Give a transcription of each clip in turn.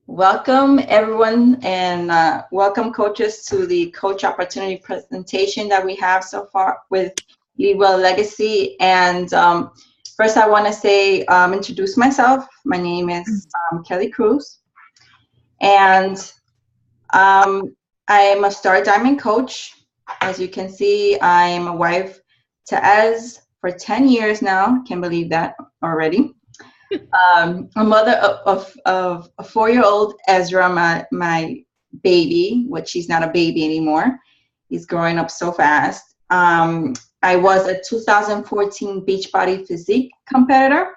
Welcome, everyone, and welcome, coaches, to the coach opportunity presentation that we have so far with Leadwell Legacy. And first, I want to say, introduce myself. My name is Kelly Cruz, and I am a Star Diamond coach. As you can see, I'm a wife to Ez for 10 years now. Can't believe that already. A mother of a 4-year-old Ezra, my baby, which he's not a baby anymore. He's growing up so fast. I was a 2014 Beachbody Physique competitor,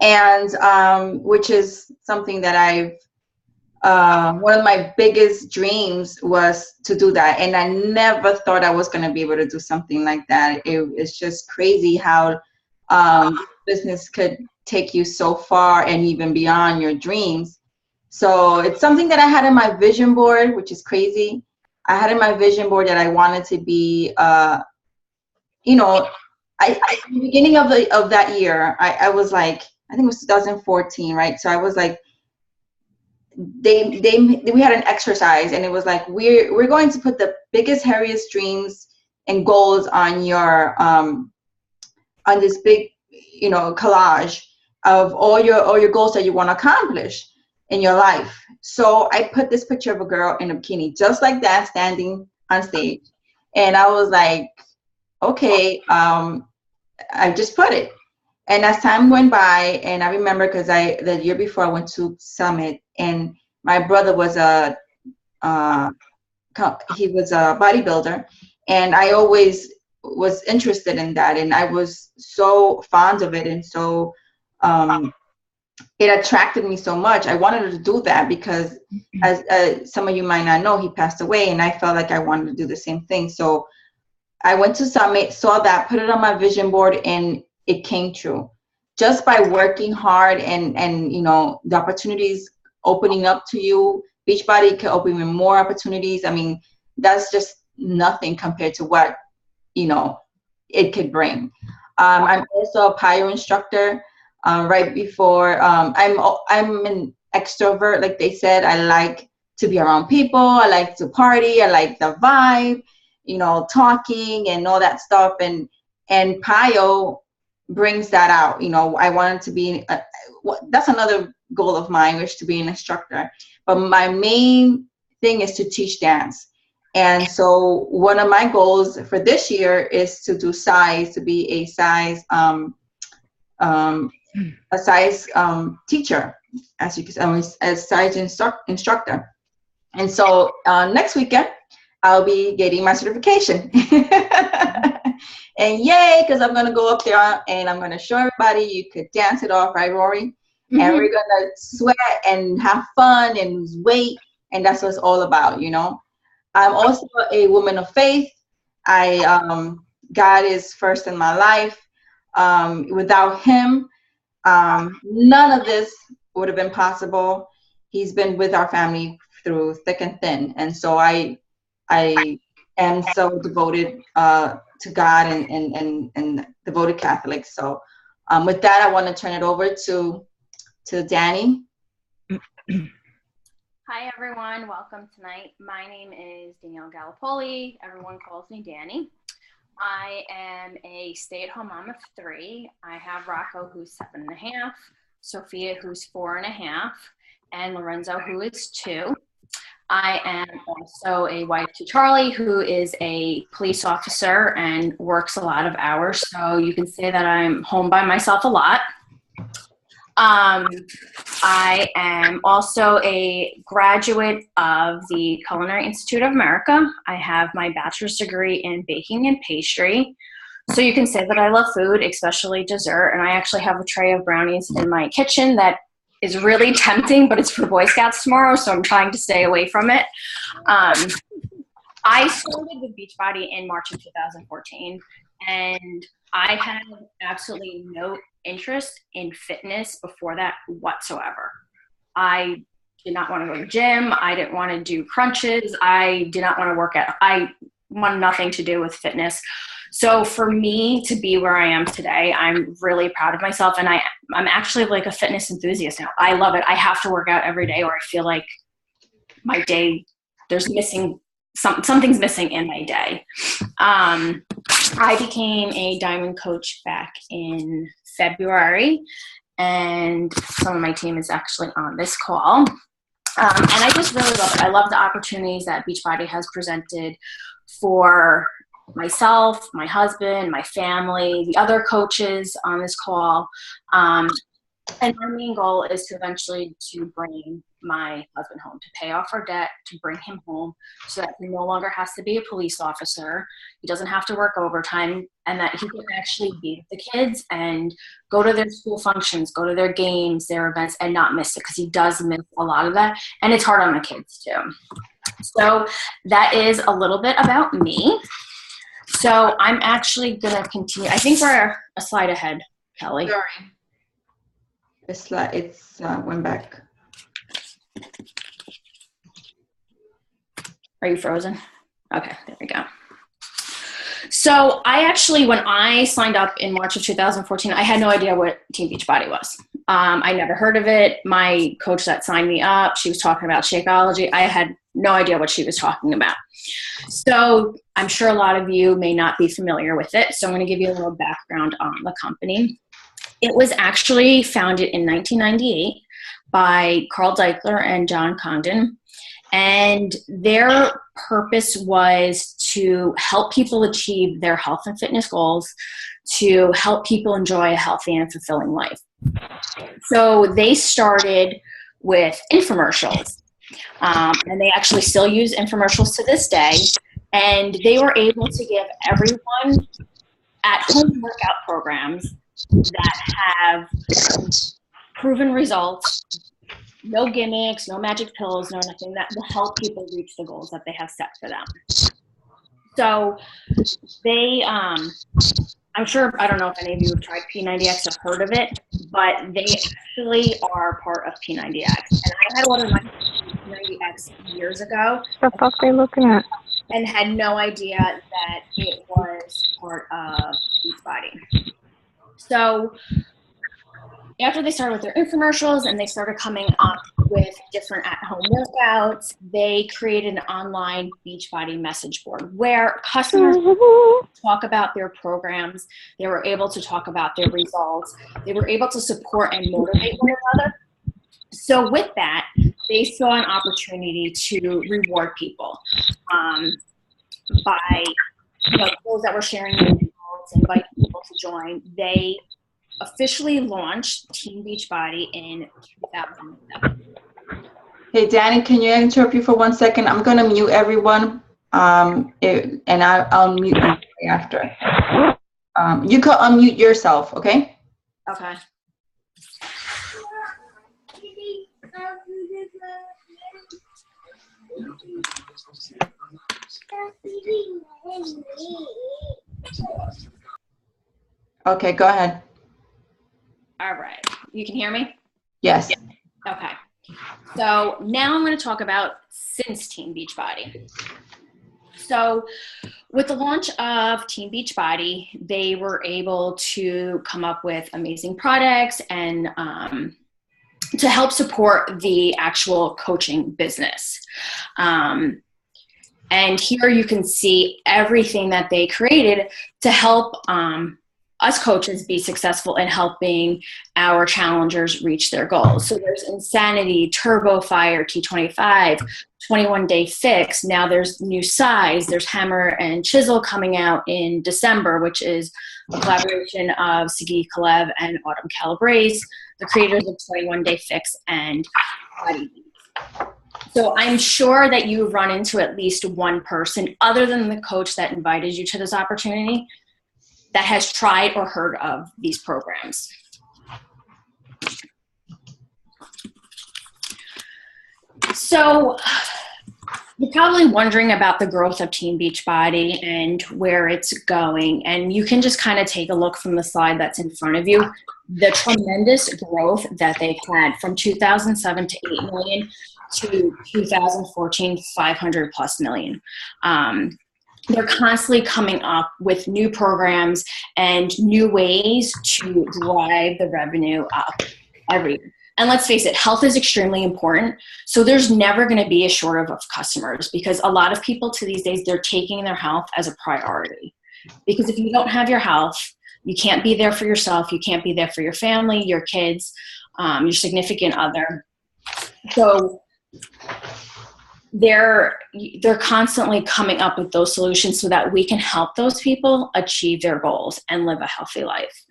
and which is something that one of my biggest dreams was to do that. And I never thought I was going to be able to do something like that. It's just crazy how business could take you so far and even beyond your dreams. So it's something that I had in my vision board, which is crazy. I had in my vision board that I wanted to be, in the beginning of that year, I was like, I think it was 2014, right? So I was like, we had an exercise, and it was like, we're going to put the biggest, hairiest dreams and goals on your on this big, collage of all your goals that you want to accomplish in your life. So I put this picture of a girl in a bikini, just like that, standing on stage, and I was like, okay, I just put it. And as time went by, and I remember because the year before I went to Summit, and my brother was he was a bodybuilder, and I always was interested in that, and I was so fond of it, and so it attracted me so much. I wanted to do that because, as some of you might not know, he passed away, and I felt like I wanted to do the same thing. So I went to Summit, saw that, put it on my vision board, and it came true just by working hard and the opportunities opening up to you. Beachbody could open even more opportunities. I mean, that's just nothing compared to what it could bring. I'm also a PIO instructor. Right before, I'm an extrovert, like they said. I like to be around people. I like to party. I like the vibe, talking and all that stuff. And PIO brings that out. I wanted to be, that's another goal of mine, which to be an instructor. But my main thing is to teach dance. And so one of my goals for this year is to do to be a size teacher, as you can say, as size instructor. And so next weekend, I'll be getting my certification. And yay, because I'm going to go up there and I'm going to show everybody you could dance it off, right, Rory? Mm-hmm. And we're going to sweat and have fun and lose weight. And that's what it's all about, I'm also a woman of faith. God is first in my life. Without him, none of this would have been possible. He's been with our family through thick and thin. And so I am so devoted to God and devoted Catholic. So with that, I want to turn it over to Danny. Hi, everyone. Welcome tonight. My name is Danielle Gallipoli. Everyone calls me Danny. I am a stay-at-home mom of 3. I have Rocco, who's 7.5, Sophia, who's 4.5, and Lorenzo, who is 2. I am also a wife to Charlie, who is a police officer and works a lot of hours. So you can say that I'm home by myself a lot. I am also a graduate of the Culinary Institute of America. I have my bachelor's degree in baking and pastry. So you can say that I love food, especially dessert. And I actually have a tray of brownies in my kitchen that is really tempting, but it's for Boy Scouts tomorrow, so I'm trying to stay away from it. I started with Beachbody in March of 2014, and I had absolutely no interest in fitness before that whatsoever. I did not want to go to the gym. I didn't want to do crunches. I did not want to work out. I wanted nothing to do with fitness. So for me to be where I am today, I'm really proud of myself. And I'm actually like a fitness enthusiast now. I love it. I have to work out every day or I feel like my day, something's missing in my day. I became a diamond coach back in February, and some of my team is actually on this call. And I just really love it. I love the opportunities that Beachbody has presented for myself, my husband, my family, the other coaches on this call. And my main goal is to eventually to bring my husband home, to pay off our debt, to bring him home so that he no longer has to be a police officer. He doesn't have to work overtime, and that he can actually be with the kids and go to their school functions, go to their games, their events, and not miss it, because he does miss a lot of that. And it's hard on the kids too. So that is a little bit about me. So I'm actually going to continue. I think we're a slide ahead, Kelly. Sorry. The slide, it's went back. Are you frozen? Okay, there we go. So I actually, when I signed up in March of 2014, I had no idea what Team Beachbody was. I never heard of it. My coach that signed me up, she was talking about Shakeology. I had no idea what she was talking about. So I'm sure a lot of you may not be familiar with it. So I'm going to give you a little background on the company. It was actually founded in 1998 by Carl Deichler and John Condon. And their purpose was to help people achieve their health and fitness goals, to help people enjoy a healthy and fulfilling life. So they started with infomercials, and they actually still use infomercials to this day. And they were able to give everyone at-home workout programs that have proven results, no gimmicks, no magic pills, no nothing, that will help people reach the goals that they have set for them. So they, I'm sure, I don't know if any of you have tried P90X or heard of it, but they actually are part of P90X. And I had ordered my P90X years ago. What the fuck are they looking at? And had no idea that it was part of Beachbody. So after they started with their infomercials and they started coming up with different at-home workouts, they created an online Beachbody message board where customers talk about their programs. They were able to talk about their results. They were able to support and motivate one another. So with that, they saw an opportunity to reward people by those that were sharing their results, invite people to join. They officially launched Team Beachbody in 2007. Hey, Danny, can you interrupt you for 1 second? I'm going to mute everyone, and I'll mute you after. You can unmute yourself, okay? Okay. Okay, go ahead. All right. You can hear me? Yes. Okay. So now I'm going to talk about since Team Beachbody. So with the launch of Team Beachbody, they were able to come up with amazing products and to help support the actual coaching business. And here you can see everything that they created to help us coaches be successful in helping our challengers reach their goals. So there's Insanity, Turbo Fire, T25, 21-Day Fix. Now there's new size. There's Hammer and Chisel coming out in December, which is a collaboration of Sagi Kalev and Autumn Calabrese, the creators of 21-Day Fix and Body Beats. So I'm sure that you've run into at least one person other than the coach that invited you to this opportunity that has tried or heard of these programs. So you're probably wondering about the growth of Team Beachbody and where it's going. And you can just kind of take a look from the slide that's in front of you. The tremendous growth that they've had from 2007 to 8 million to 2014, 500 plus million. they're constantly coming up with new programs and new ways to drive the revenue up every year. And let's face it, health is extremely important. So there's never going to be a shortage of customers, because a lot of people to these days, they're taking their health as a priority. Because if you don't have your health, you can't be there for yourself. You can't be there for your family, your kids, your significant other. So they're constantly coming up with those solutions so that we can help those people achieve their goals and live a healthy life.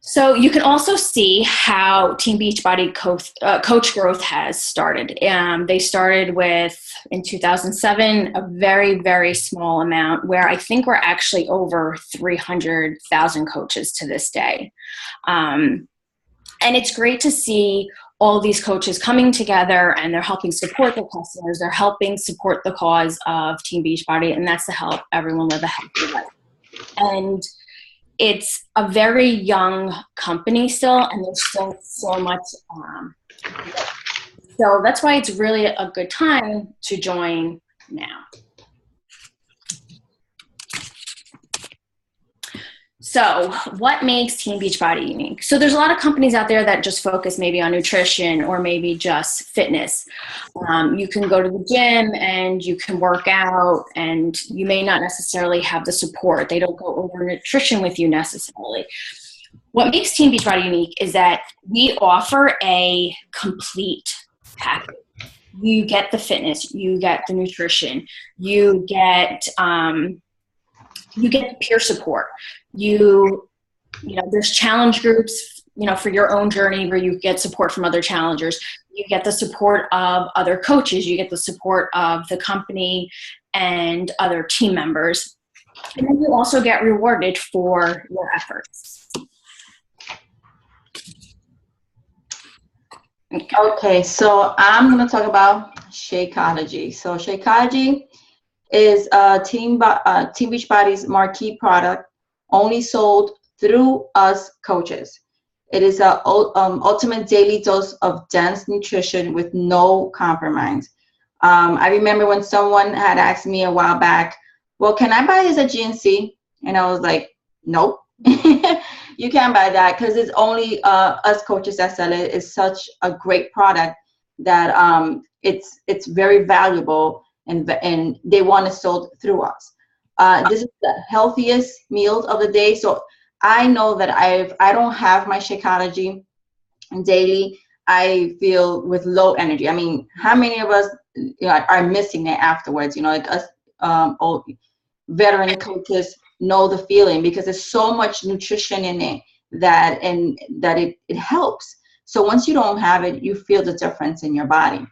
So you can also see how Team Beachbody coach growth has started. They started with, in 2007, a very, very small amount, where I think we're actually over 300,000 coaches to this day. And it's great to see all these coaches coming together, and they're helping support their customers. They're helping support the cause of Team Beachbody, and that's to help everyone live a healthy life. And it's a very young company still, and there's still so much. So that's why it's really a good time to join now. So what makes Team Beachbody unique? So there's a lot of companies out there that just focus maybe on nutrition or maybe just fitness. You can go to the gym and you can work out, and you may not necessarily have the support. They don't go over nutrition with you necessarily. What makes Team Beachbody unique is that we offer a complete package. You get the fitness, you get the nutrition, you get peer support. You know, there's challenge groups, you know, for your own journey where you get support from other challengers. You get the support of other coaches. You get the support of the company and other team members. And then you also get rewarded for your efforts. Okay, so I'm going to talk about Shakeology. So Shakeology is Team Beachbody's marquee product, only sold through us coaches. It is an ultimate daily dose of dense nutrition with no compromise. I remember when someone had asked me a while back, well, can I buy this at GNC? And I was like, nope. You can't buy that, because it's only us coaches that sell it. It's such a great product that it's very valuable, and they want it sold through us. This is the healthiest meals of the day. So I know that I don't have my Shakeology daily, I feel with low energy. I mean, how many of us are missing it afterwards? You know, like us old veteran coaches know the feeling, because there's so much nutrition in it that it helps. So once you don't have it, you feel the difference in your body.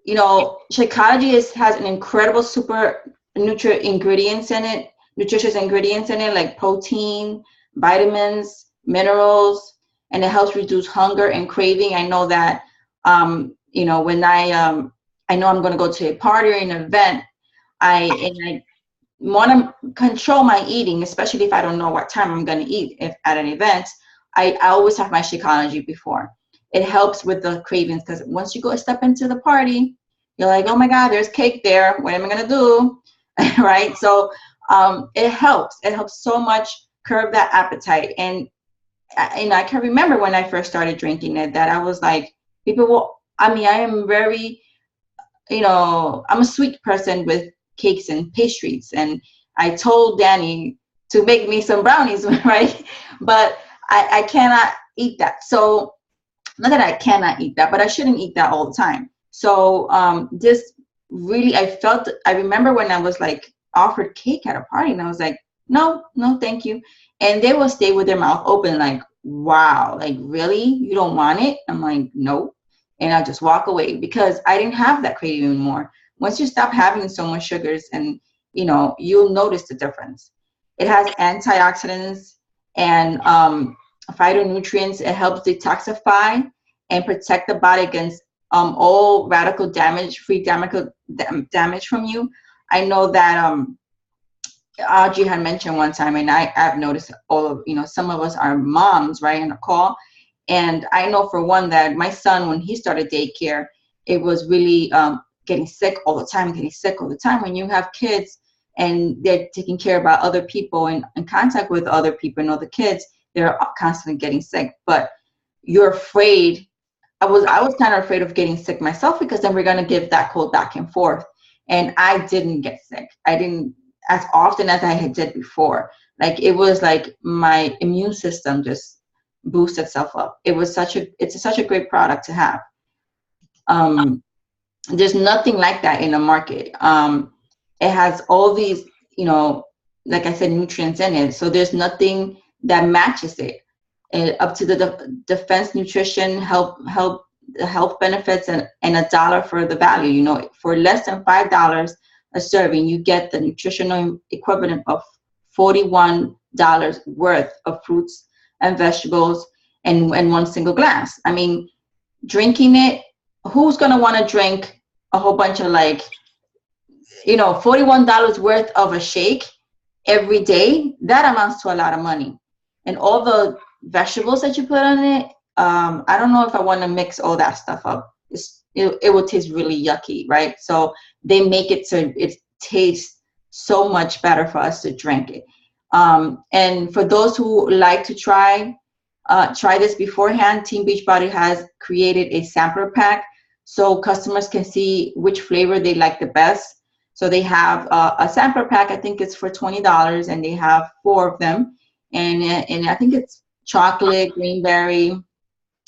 You know, Shakeology has an incredible super nutritious ingredients in it, like protein, vitamins, minerals, and it helps reduce hunger and craving. I know that, you know, when I know I'm going to go to a party or an event, I want to control my eating, especially if I don't know what time I'm going to eat. If at an event, I always have my Shakeology before. It helps with the cravings, because once you go step into the party, you're like, oh my God, there's cake there. What am I going to do? Right? So it helps. It helps so much curb that appetite. And I can remember when I first started drinking it, that I was like, people will, I mean, I am very, you know, I'm a sweet person with cakes and pastries. And I told Danny to make me some brownies, right? But I cannot eat that. So not that I cannot eat that, but I shouldn't eat that all the time. So this really, I remember when I was like offered cake at a party, and I was like, no, thank you. And they will stay with their mouth open, like, wow, like, really? You don't want it? I'm like, no. And I just walk away, because I didn't have that craving anymore. Once you stop having so much sugars, and, you know, you'll notice the difference. It has antioxidants and phytonutrients. It helps detoxify and protect the body against all radical damage from you. I know that Audrey had mentioned one time, and I've noticed all of, you know, some of us are moms, right, in a call, And I know for one that my son, when he started daycare, it was really getting sick all the time, When you have kids and they're taking care about other people and in contact with other people and other kids, they're constantly getting sick. But you're afraid. I was kind of afraid of getting sick myself, because then we're going to give that cold back and forth. And I didn't get sick. I didn't as often as I had did before. Like, it was like my immune system just boost itself up. It's such a great product to have. There's nothing like that in the market. It has all these, like I said, nutrients in it. So there's nothing that matches it. And up to the defense nutrition, health benefits, and $1 for the value. For less than $5 a serving, you get the nutritional equivalent of $41 worth of fruits and vegetables and one single glass. I mean, drinking it, who's going to want to drink a whole bunch of $41 worth of a shake every day? That amounts to a lot of money. And all the vegetables that you put on it, I don't know if I want to mix all that stuff up. It will taste really yucky, right? So they make it so it tastes so much better for us to drink it. And for those who like to try this beforehand, Team Beachbody has created a sampler pack so customers can see which flavor they like the best. So they have a sampler pack. I think it's for $20, and they have 4 of them. And I think it's chocolate, greenberry,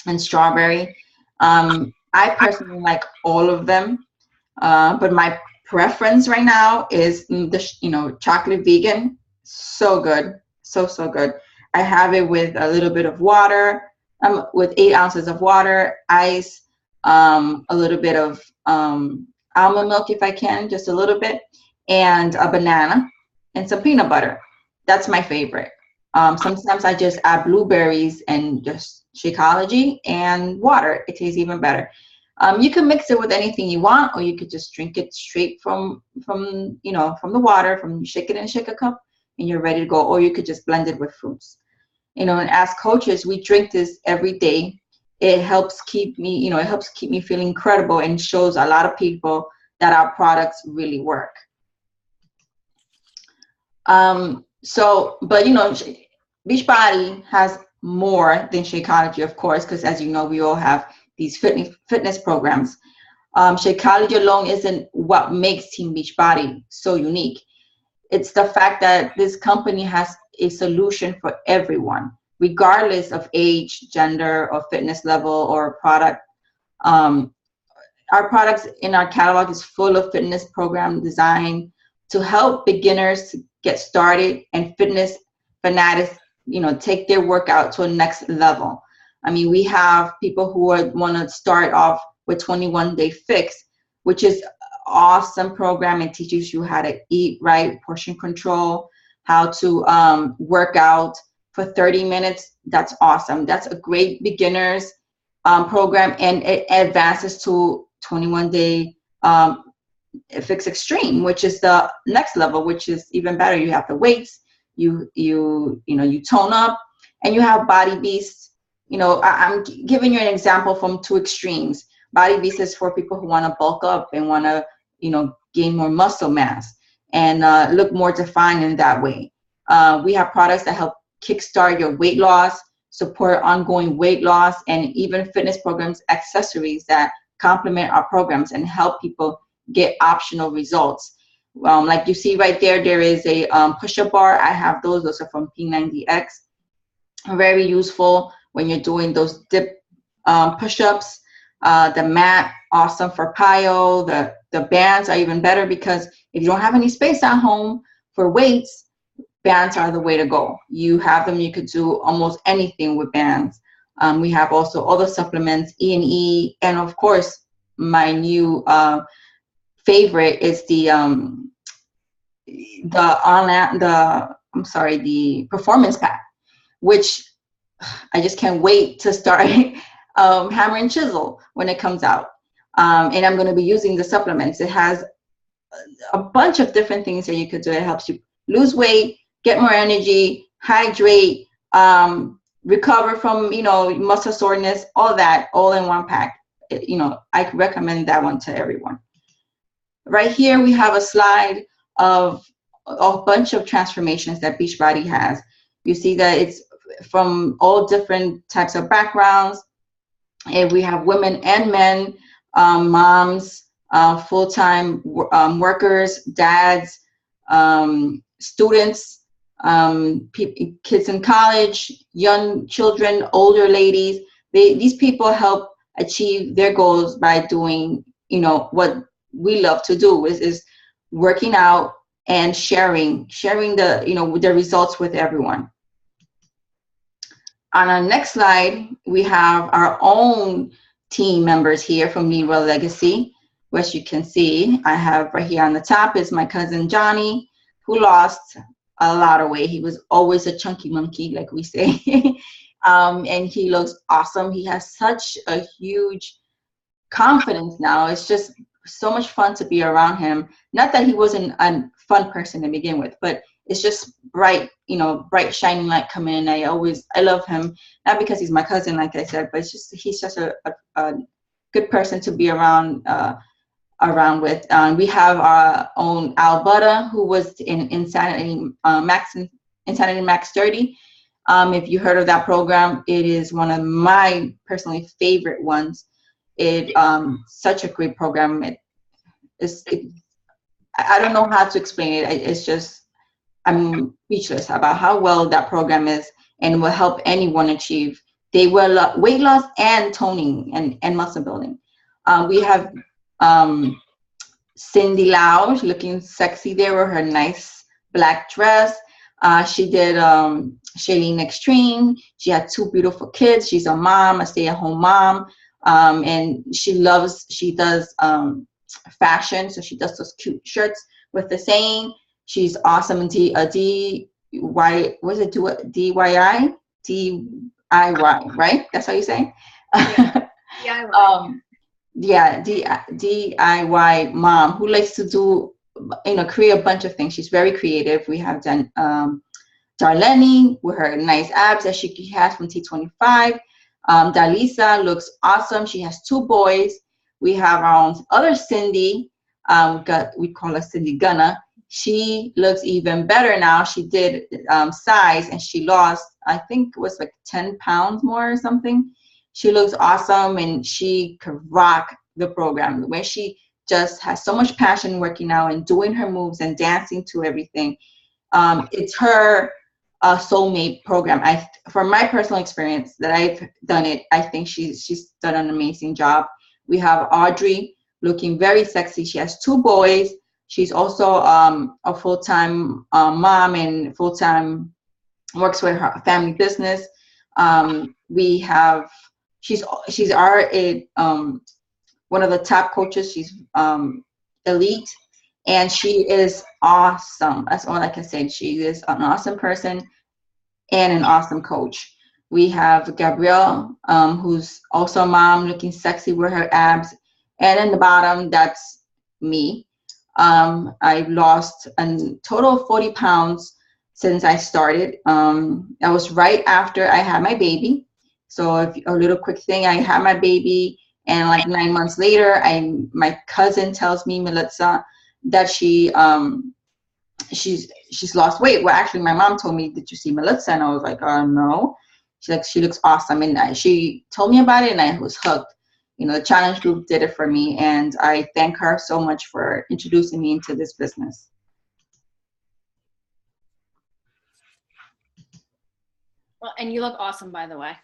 and strawberry. I personally like all of them, but my preference right now is the chocolate vegan. So good, so good. I have it with a little bit of water, with 8 ounces of water, ice, a little bit of almond milk if I can, just a little bit, and a banana and some peanut butter. That's my favorite. Sometimes I just add blueberries and just Shakeology and water. It tastes even better. You can mix it with anything you want, or you could just drink it straight from the water, you shake it in a shaker cup, and you're ready to go. Or you could just blend it with fruits. And as coaches, we drink this every day. It helps keep me, feeling incredible, and shows a lot of people that our products really work. But Beachbody has more than Shakeology, of course, because as you know, we all have these fitness programs. Shakeology alone isn't what makes Team Beachbody so unique. It's the fact that this company has a solution for everyone, regardless of age, gender, or fitness level or product. Our products in our catalog is full of fitness program designed to help beginners to get started, and fitness fanatics, take their workout to a next level. I mean, we have people who want to start off with 21 Day Fix, which is an awesome program. It teaches you how to eat right, portion control, how to work out for 30 minutes. That's awesome. That's a great beginner's program, and it advances to 21 Day Fix Extreme, which is the next level, which is even better. You have the weights, you tone up, and you have Body Beast. I'm giving you an example from 2 extremes. Body Beast is for people who want to bulk up and want to, gain more muscle mass and look more defined in that way. We have products that help kickstart your weight loss, support ongoing weight loss, and even fitness programs, accessories that complement our programs and help people get optional results. Like you see right there, there is a push-up bar. I have those. Those are from P90X. Very useful when you're doing those dip push-ups. The mat, awesome for plyo. The bands are even better, because if you don't have any space at home for weights, bands are the way to go. You have them, you could do almost anything with bands. We have also other supplements, E&E, and of course, my new favorite is the performance pack, which I just can't wait to start hammer and chisel when it comes out. And I'm going to be using the supplements. It has a bunch of different things that you could do. It helps you lose weight, get more energy, hydrate, recover from, muscle soreness, all that, all in one pack. I recommend that one to everyone. Right here, we have a slide of a bunch of transformations that Beachbody has. You see that it's from all different types of backgrounds. And we have women and men, moms, full-time workers, dads, students, kids in college, young children, older ladies. These people help achieve their goals by doing, what we love to do is working out and sharing the, the results with everyone. On our next slide, we have our own team members here from Leadwell Legacy, which you can see. I have right here on the top is my cousin Johnny, who lost a lot of weight. He was always a chunky monkey, like we say. And he looks awesome. He has such a huge confidence now. It's just so much fun to be around him. Not that he wasn't a fun person to begin with, but it's just bright, bright shining light coming in. I love him, not because he's my cousin, like I said, but he's just a good person to be around with. We have our own Al Butter, who was in Insanity Max 30. If you heard of that program, it is one of my personally favorite ones. It such a great program. I don't know how to explain it. It's just, I'm speechless about how well that program is, and will help anyone achieve weight loss and toning and muscle building. We have Cindy Lau looking sexy there with her nice black dress. She did Shailene Extreme. She had 2 beautiful kids. She's a mom, a stay-at-home mom, and she does fashion. So she does those cute shirts with the saying. She's awesome in DIY, right? That's how you say? Yeah, DIY mom who likes to do, create a bunch of things. She's very creative. We have Darlene with her nice abs that she has from T25. Dalisa looks awesome. She has 2 boys. We have our own other Cindy. We call her Cindy Gunner. She looks even better now. She did size, and she lost, I think it was like 10 pounds more or something. She looks awesome, and she could rock the program. The way she just has so much passion working out and doing her moves and dancing to everything. It's her soulmate program. From my personal experience that I've done it, I think she's done an amazing job. We have Audrey looking very sexy. She has 2 boys. She's also a full-time mom and full-time works with her family business. She's one of the top coaches. She's elite, and she is awesome. That's all I can say. She is an awesome person and an awesome coach. We have Gabrielle, who's also a mom, looking sexy with her abs. And in the bottom, that's me. I've lost a total of 40 pounds since I started. That was right after I had my baby. So a little quick thing, I had my baby, and like 9 months later, my cousin tells me, Melissa, that she's lost weight. Well, actually, my mom told me, did you see Melissa? And I was like, no. She's like, she looks awesome. And she told me about it, and I was hooked. The challenge group did it for me, and I thank her so much for introducing me into this business. Well, and you look awesome, by the way.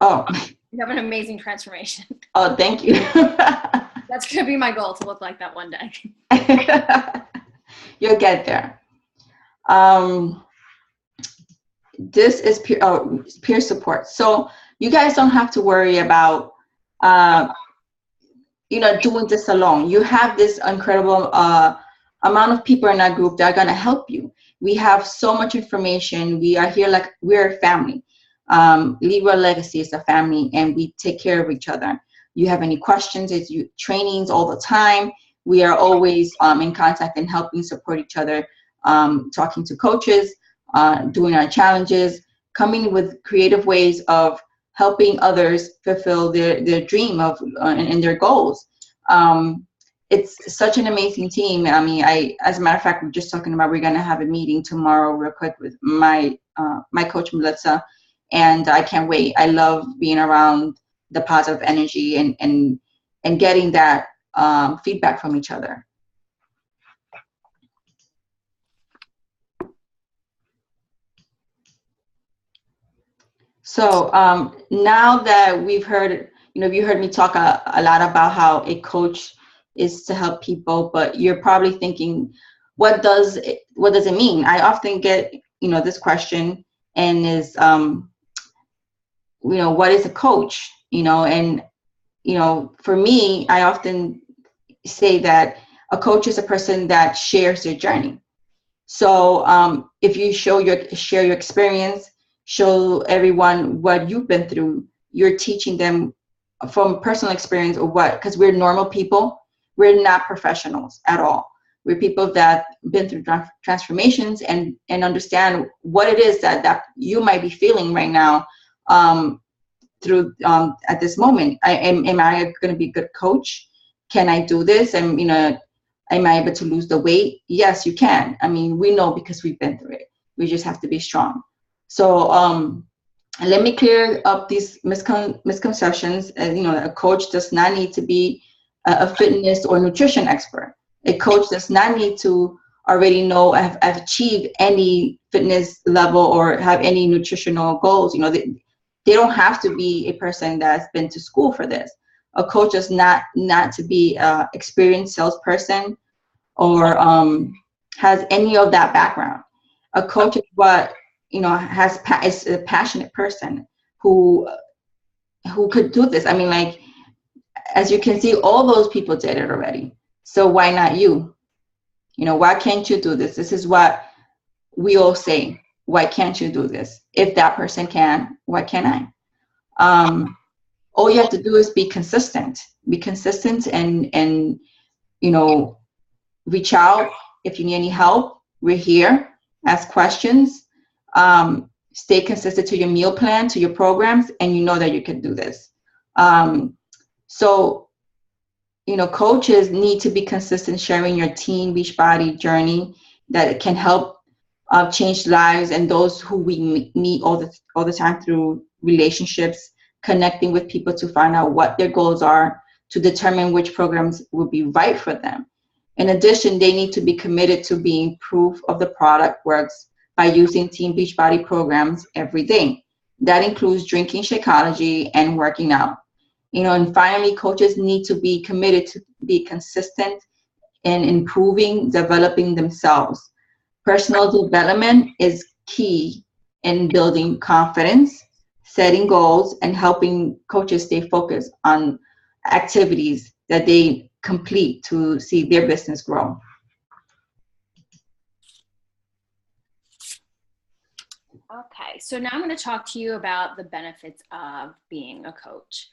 Oh. You have an amazing transformation. Oh, thank you. That's going to be my goal, to look like that one day. You'll get there. This is peer support. So you guys don't have to worry about doing this alone. You have this incredible amount of people in our group that are going to help you. We have so much information. We are here like we're a family. Leadwell Legacy is a family, and we take care of each other. You have any questions, trainings all the time. We are always in contact and helping support each other, talking to coaches, doing our challenges, coming with creative ways of helping others fulfill their dream of and their goals. It's such an amazing team. I mean, as a matter of fact, we're just talking about, we're going to have a meeting tomorrow real quick with my coach, Melissa, and I can't wait. I love being around the positive energy and getting that feedback from each other. So now that we've heard, you heard me talk a lot about how a coach is to help people, but you're probably thinking, what does it mean? I often get, this question, and is, what is a coach? And, for me, I often say that a coach is a person that shares their journey. So if you share your experience, show everyone what you've been through, you're teaching them from personal experience or what, because we're normal people. We're not professionals at all. We're people that been through transformations and understand what it is that you might be feeling right now through at this moment. Am I going to be a good coach? Can I do this? And am I able to lose the weight? Yes, you can. I mean, we know because we've been through it. We just have to be strong. So let me clear up these misconceptions. A coach does not need to be a fitness or nutrition expert. A coach does not need to already know, have achieved any fitness level or have any nutritional goals. They don't have to be a person that's been to school for this. A coach is not to be an experienced salesperson or has any of that background. A coach is what is a passionate person who could do this. I mean, like, as you can see, all those people did it already. So why not you? Why can't you do this? This is what we all say. Why can't you do this? If that person can, why can't I? All you have to do is be consistent. Be consistent and reach out if you need any help. We're here. Ask questions. Stay consistent to your meal plan, to your programs, and you know that you can do this. So coaches need to be consistent, sharing your teen Beachbody journey that can help change lives, and those who we meet all the time through relationships, connecting with people to find out what their goals are, to determine which programs will be right for them. In addition, they need to be committed to being proof of the product works by using Team Beachbody programs every day. That includes drinking Shakeology and working out. And finally, coaches need to be committed to be consistent in improving, developing themselves. Personal development is key in building confidence, setting goals, and helping coaches stay focused on activities that they complete to see their business grow. Okay, so now I'm going to talk to you about the benefits of being a coach.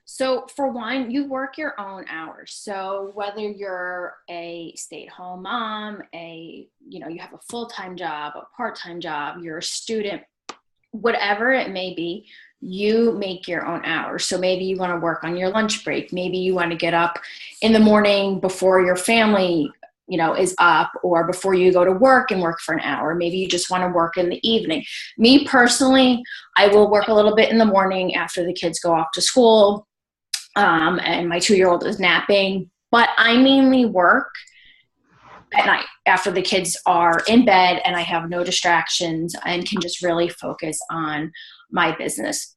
So for one, you work your own hours. So whether you're a stay-at-home mom, you have a full-time job, a part-time job, you're a student, whatever it may be, you make your own hours. So maybe you want to work on your lunch break. Maybe you want to get up in the morning before your family, is up, or before you go to work and work for an hour. Maybe you just want to work in the evening. Me personally, I will work a little bit in the morning after the kids go off to school. And my 2-year-old is napping, but I mainly work at night after the kids are in bed and I have no distractions and can just really focus on my business.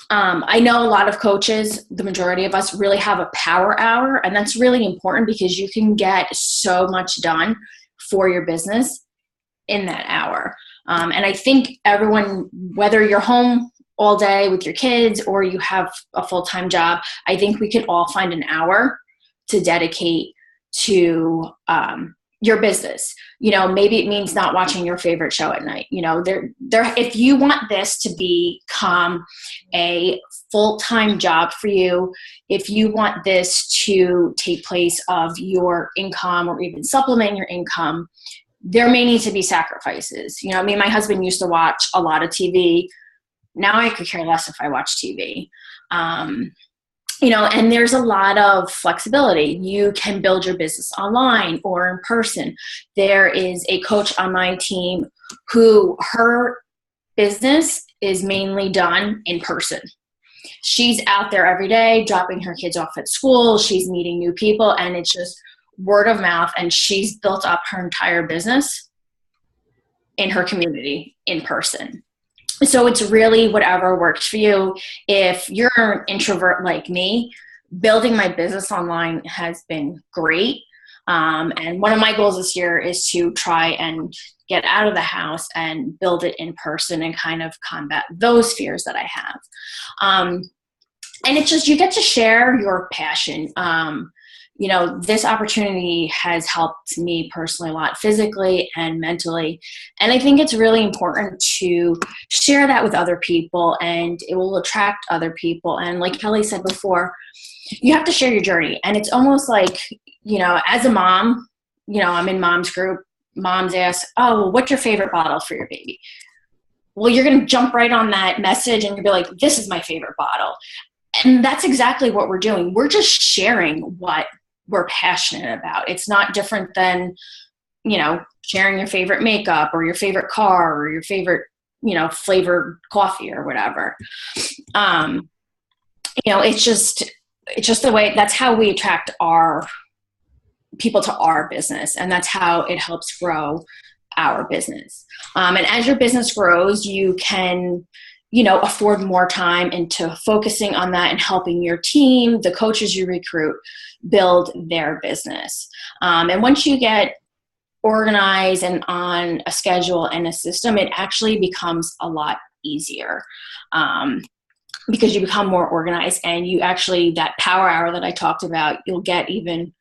I know a lot of coaches, the majority of us, really have a power hour, and that's really important because you can get so much done for your business in that hour. And I think everyone, whether you're home all day with your kids or you have a full-time job, I think we can all find an hour to dedicate to your business. Maybe it means not watching your favorite show at night. If you want this to become a full-time job for you, if you want this to take place of your income or even supplement your income, there may need to be sacrifices. You know, I mean, my husband used to watch a lot of TV. Now I could care less if I watch TV. You know, and there's a lot of flexibility. You can build your business online or in person. There is a coach on my team who her business is mainly done in person. She's out there every day, dropping her kids off at school. She's meeting new people, and it's just word of mouth. And she's built up her entire business in her community in person. So it's really whatever works for you. If you're an introvert like me, building my business online has been great. And one of my goals this year is to try and get out of the house and build it in person and kind of combat those fears that I have. And it's just, you get to share your passion. You know, this opportunity has helped me personally a lot, physically and mentally. And I think it's really important to share that with other people, and it will attract other people. And like Kelly said before, you have to share your journey. And it's almost like, you know, as a mom, you know, I'm in mom's group. Moms ask, oh, well, what's your favorite bottle for your baby? Well, you're going to jump right on that message and you'll be like, this is my favorite bottle. And that's exactly what we're doing. We're just sharing what we're passionate about. It's not different than, you know, sharing your favorite makeup or your favorite car or your favorite, you know, flavored coffee or whatever. You know, it's just the way, that's how we attract our people to our business, and that's how it helps grow our business. And as your business grows, you can, you know, afford more time into focusing on that and helping your team, the coaches you recruit, build their business. And once you get organized and on a schedule and a system, it actually becomes a lot easier because you become more organized, and you actually, that power hour that I talked about, you'll get even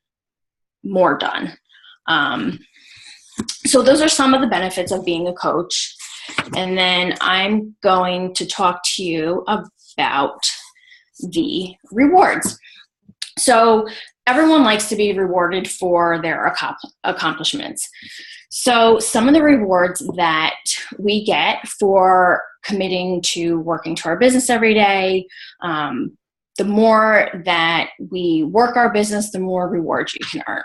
more done. So those are some of the benefits of being a coach. And then I'm going to talk to you about the rewards. So everyone likes to be rewarded for their accomplishments. So some of the rewards that we get for committing to working to our business every day, the more that we work our business, the more rewards you can earn.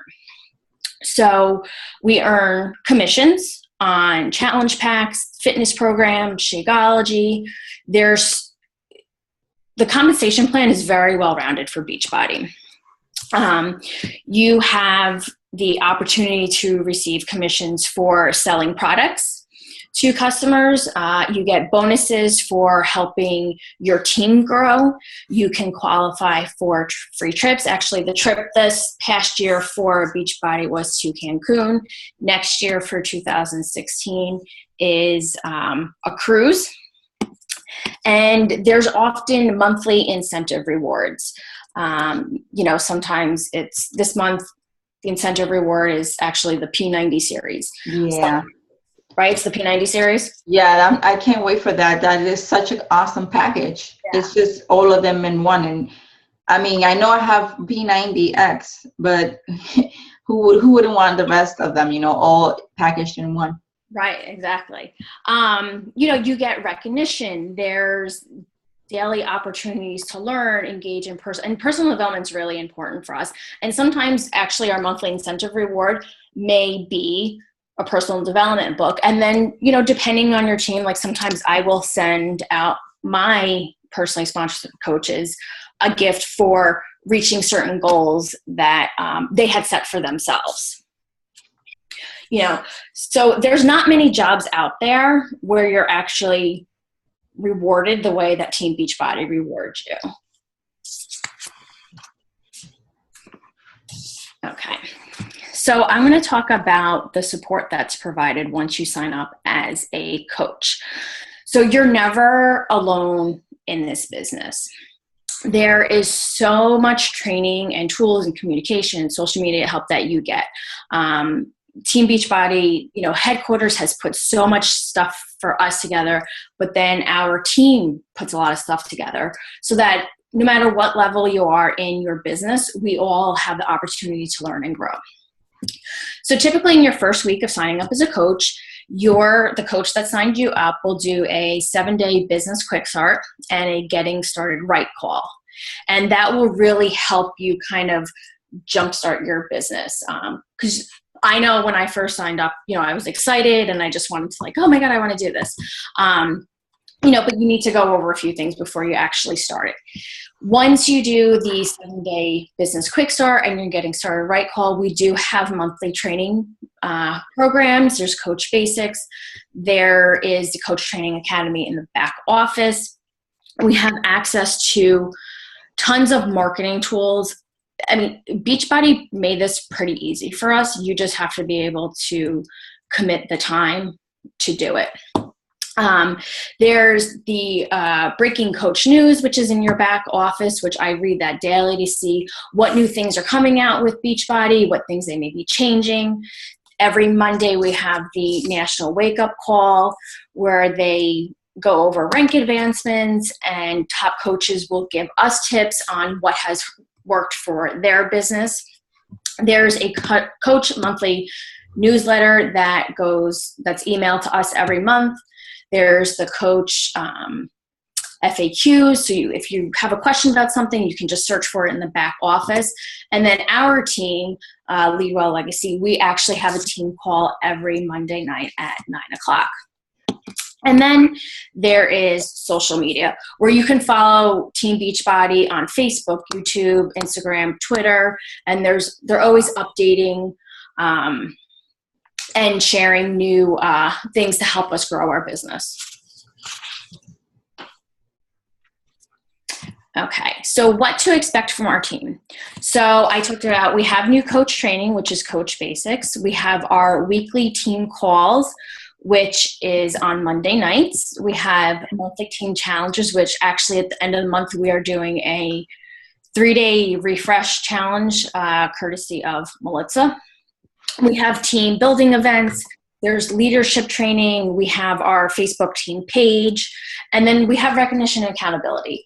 So we earn commissions on challenge packs, fitness programs, Shakeology. The compensation plan is very well-rounded for Beachbody. You have the opportunity to receive commissions for selling products to customers. You get bonuses for helping your team grow. You can qualify for free trips. Actually, the trip this past year for Beachbody was to Cancun. Next year for 2016 is a cruise. And there's often monthly incentive rewards. You know, sometimes it's this month, the incentive reward is actually the P90 series. Yeah. Right? It's the P90 series. Yeah, I can't wait for that. That is such an awesome package. Yeah. It's just all of them in one. And I mean, I know I have P90X, but who wouldn't want the rest of them, you know, all packaged in one? Right, exactly. You know, you get recognition. There's daily opportunities to learn, engage in person. And personal development is really important for us. And sometimes actually our monthly incentive reward may be a personal development book. And then, you know, depending on your team, like sometimes I will send out my personally sponsored coaches a gift for reaching certain goals that they had set for themselves. You know, so there's not many jobs out there where you're actually rewarded the way that Team Beachbody rewards you. Okay. So I'm going to talk about the support that's provided once you sign up as a coach. So you're never alone in this business. There is so much training and tools and communication and social media help that you get. Team Beachbody, you know, headquarters has put so much stuff for us together, but then our team puts a lot of stuff together so that no matter what level you are in your business, we all have the opportunity to learn and grow. So typically in your first week of signing up as a coach, the coach that signed you up will do a 7-day business quick start and a getting started right call. And that will really help you kind of jumpstart your business. Because I know when I first signed up, I was excited and I just wanted to oh my God, I want to do this. But you need to go over a few things before you actually start it. Once you do the 7-day business quick start and you're getting started right call, we do have monthly training programs. There's Coach Basics. There is the Coach Training Academy in the back office. We have access to tons of marketing tools. I mean, Beachbody made this pretty easy for us. You just have to be able to commit the time to do it. There's the Breaking Coach News, which is in your back office, which I read that daily to see what new things are coming out with Beachbody, what things they may be changing. Every Monday we have the National Wake Up Call, where they go over rank advancements and top coaches will give us tips on what has worked for their business. There's a coach monthly newsletter that's emailed to us every month. There's the coach FAQs. So if you have a question about something, you can just search for it in the back office. And then our team, Leadwell Legacy, we actually have a team call every Monday night at 9:00. And then there is social media, where you can follow Team Beachbody on Facebook, YouTube, Instagram, Twitter, and they're always updating and sharing new things to help us grow our business. Okay, so what to expect from our team. So I talked about, we have new coach training, which is Coach Basics. We have our weekly team calls, which is on Monday nights. We have monthly team challenges, which actually at the end of the month, we are doing a 3-day refresh challenge, courtesy of Melissa. We have team building events. There's leadership training. We have our Facebook team page. And then we have recognition and accountability.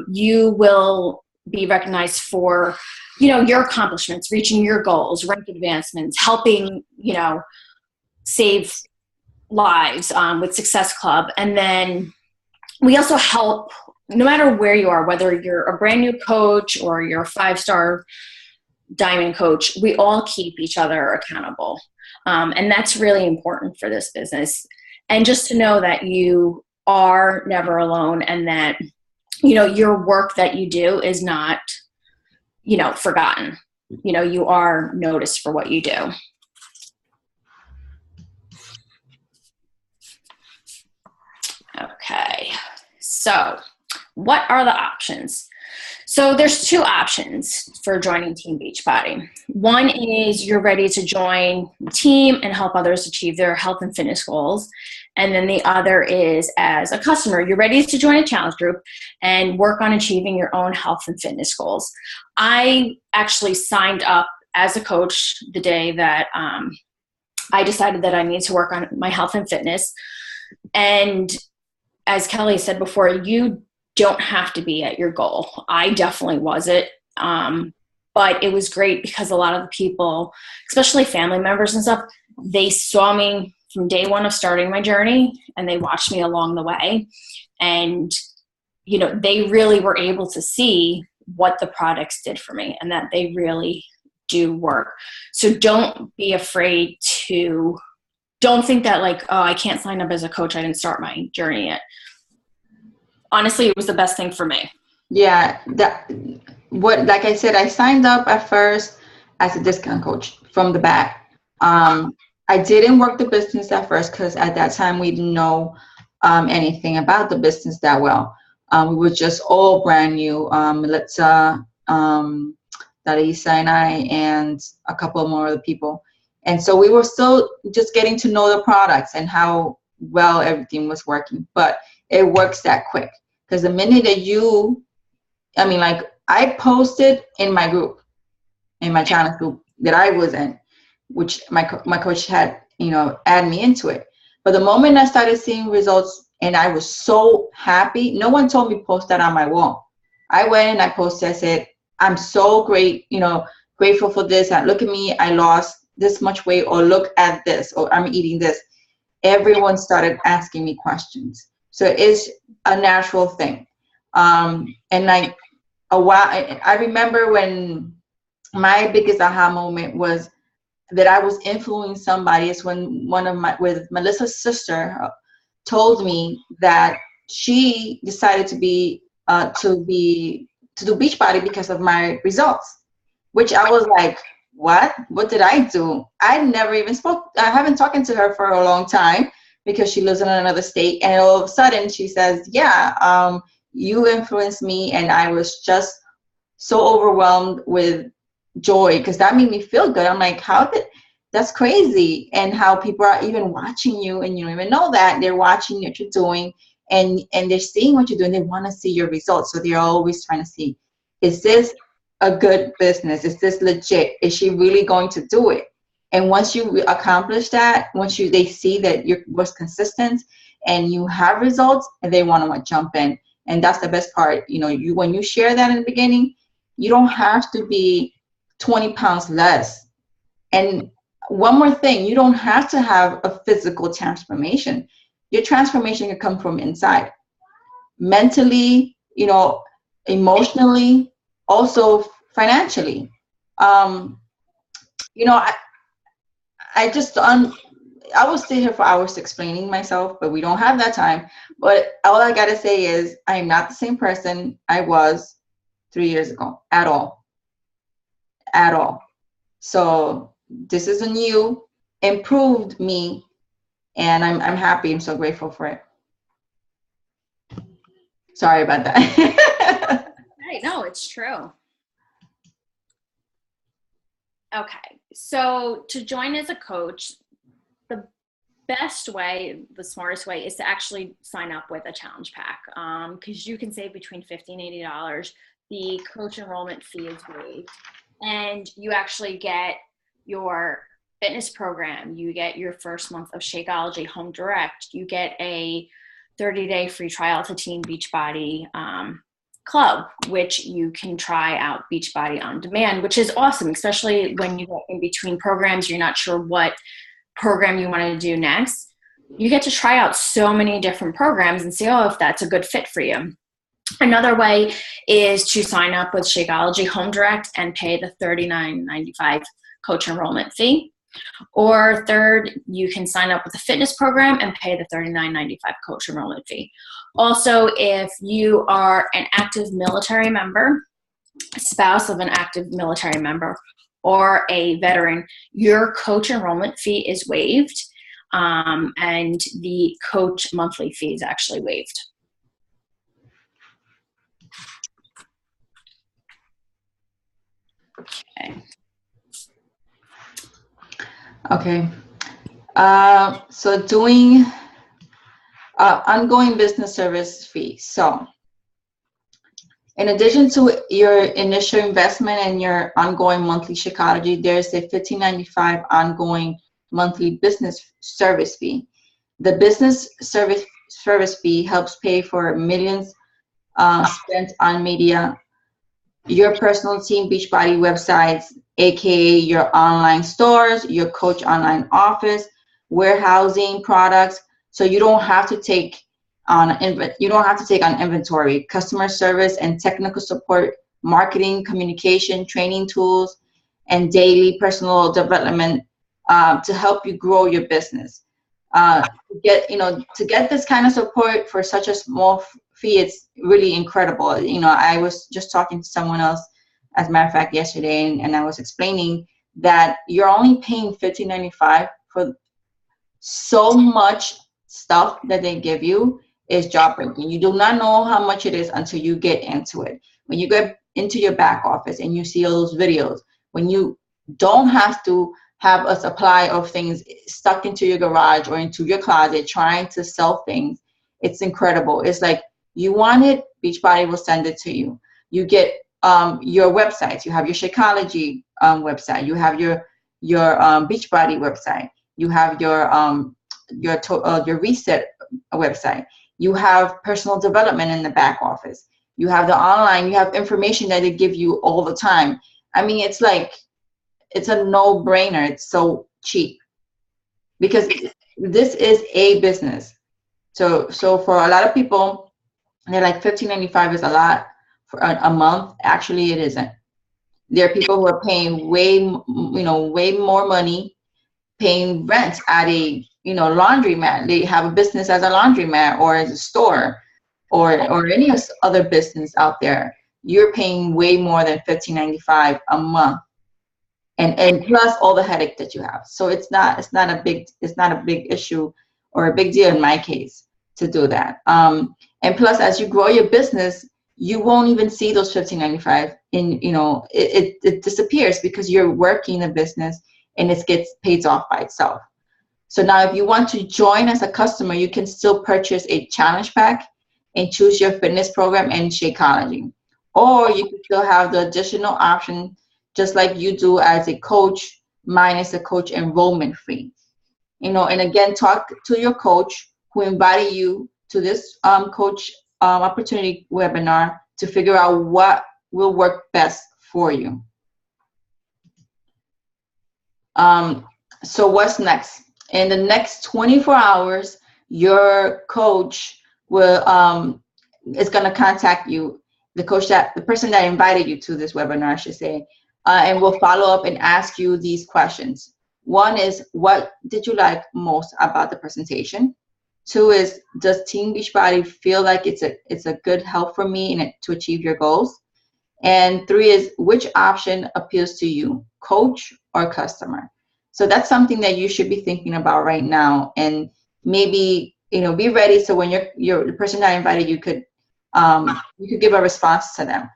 You will be recognized for, your accomplishments, reaching your goals, rank advancements, helping, save lives with Success Club. And then we also help, no matter where you are, whether you're a brand new coach or you're a 5-star diamond coach, we all keep each other accountable. And that's really important for this business. And just to know that you are never alone and that, your work that you do is not, forgotten. You are noticed for what you do. Okay, so what are the options? So there's 2 options for joining Team Beachbody. One is you're ready to join the team and help others achieve their health and fitness goals. And then the other is, as a customer, you're ready to join a challenge group and work on achieving your own health and fitness goals. I actually signed up as a coach the day that I decided that I need to work on my health and fitness. And as Kelly said before, you don't have to be at your goal. I definitely wasn't. But it was great because a lot of the people, especially family members and stuff, they saw me from day one of starting my journey and they watched me along the way. And, they really were able to see what the products did for me and that they really do work. So don't be afraid don't think that I can't sign up as a coach. I didn't start my journey yet. Honestly, it was the best thing for me. Yeah, like I said, I signed up at first as a discount coach from the back. I didn't work the business at first because at that time we didn't know anything about the business that well. We were just all brand new. Melissa, Darisa, and I, and a couple more other people. And so we were still just getting to know the products and how well everything was working. But it works that quick. Because the minute that I posted in my group, in my challenge group that I was in, which my coach had, add me into it. But the moment I started seeing results and I was so happy, no one told me post that on my wall. I went and I posted, I said, I'm so great, grateful for this. And look at me, I lost this much weight, or look at this, or I'm eating this. Everyone started asking me questions. So it's a natural thing. And like a while, I remember when my biggest aha moment was that I was influencing somebody. Is when with Melissa's sister told me that she decided to do Beachbody because of my results, which I was like, what did I do? I never even spoke. I haven't talked to her for a long time because she lives in another state, and all of a sudden she says, yeah, you influenced me, and I was just so overwhelmed with joy because that made me feel good. I'm like, that's crazy. And how people are even watching you, and you don't even know that they're watching what you're doing, and they're seeing what you're doing. They want to see your results. So they're always trying to see, is this a good business? Is this legit? Is she really going to do it? And once you accomplish that, they see that you was consistent and you have results, and they want to jump in. And that's the best part. When you share that in the beginning, you don't have to be 20 pounds less. And one more thing, you don't have to have a physical transformation. Your transformation can come from inside, mentally, emotionally, also financially. I will stay here for hours explaining myself, but we don't have that time. But all I gotta say is I am not the same person I was 3 years ago at all. So this is a new, improved me, and I'm happy. I'm so grateful for it. Sorry about that. Right, no, it's true. Okay, so to join as a coach, the best way, the smartest way, is to actually sign up with a challenge pack, because you can save between $50 and $80. The coach enrollment fee is waived, and you actually get your fitness program. You get your first month of Shakeology Home Direct. You get a 30-day free trial to Team Beachbody Club, which you can try out Beachbody on demand, which is awesome, especially when you get in between programs, you're not sure what program you want to do next. You get to try out so many different programs and see, if that's a good fit for you. Another way is to sign up with Shakeology Home Direct and pay the $39.95 coach enrollment fee. Or third, you can sign up with a fitness program and pay the $39.95 coach enrollment fee. Also, if you are an active military member, a spouse of an active military member, or a veteran, your coach enrollment fee is waived, and the coach monthly fee is actually waived. Okay. So doing ongoing business service fee. So in addition to your initial investment and your ongoing monthly Shakeology, there's a $15.95 ongoing monthly business service fee. The business service fee helps pay for millions spent on media, your personal Team Beachbody websites, aka your online stores, your coach online office, warehousing products. So you don't have to take on inventory, customer service and technical support, marketing, communication, training tools, and daily personal development to help you grow your business. To get this kind of support for such a small fee, it's really incredible. I was just talking to someone else, as a matter of fact, yesterday, and I was explaining that you're only paying $15.95 for so much stuff that they give you is job breaking. You do not know how much it is until you get into it. When you get into your back office and you see all those videos, when you don't have to have a supply of things stuck into your garage or into your closet trying to sell things, it's incredible. It's like, you want it, Beachbody will send it to you. You get your websites. You have your Shakeology website. You have your Beachbody website. You have your Reset website. You have personal development in the back office. You have the online. You have information that they give you all the time. I mean, it's like it's a no-brainer. It's so cheap because this is a business. So for a lot of people, they're like $15.95 is a lot for a month. Actually, it isn't. There are people who are paying way more money, paying rent at a laundromat. They have a business as a laundromat or as a store or any other business out there. You're paying way more than $15.95 a month, and plus all the headache that you have. So it's not a big issue or a big deal in my case to do that. And plus, as you grow your business, you won't even see those $15.95 it disappears because you're working the business and it gets paid off by itself. So now if you want to join as a customer, you can still purchase a challenge pack and choose your fitness program and Shakeology. Or you can still have the additional option, just like you do as a coach, minus the coach enrollment fee. And again, talk to your coach who invited you to this coach opportunity webinar to figure out what will work best for you. So what's next? In the next 24 hours, your coach will is going to contact you, the person that invited you to this webinar, I should say, and will follow up and ask you these questions. One is, what did you like most about the presentation? Two is, does Team Beachbody feel like it's a good help for me to achieve your goals? And three is, which option appeals to you, coach or customer? So that's something that you should be thinking about right now, and maybe be ready so when the person that invited you could give a response to them.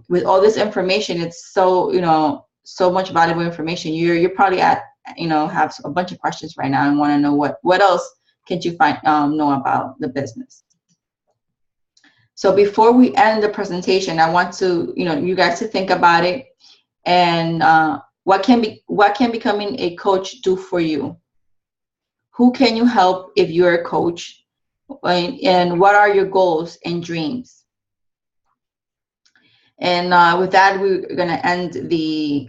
With all this information, it's so much valuable information. You're probably have a bunch of questions right now and want to know what else can you know about the business. So before we end the presentation, I want to you guys to think about it, and what can becoming a coach do for you? Who can you help if you're a coach? And what are your goals and dreams? And with that, we're going to end the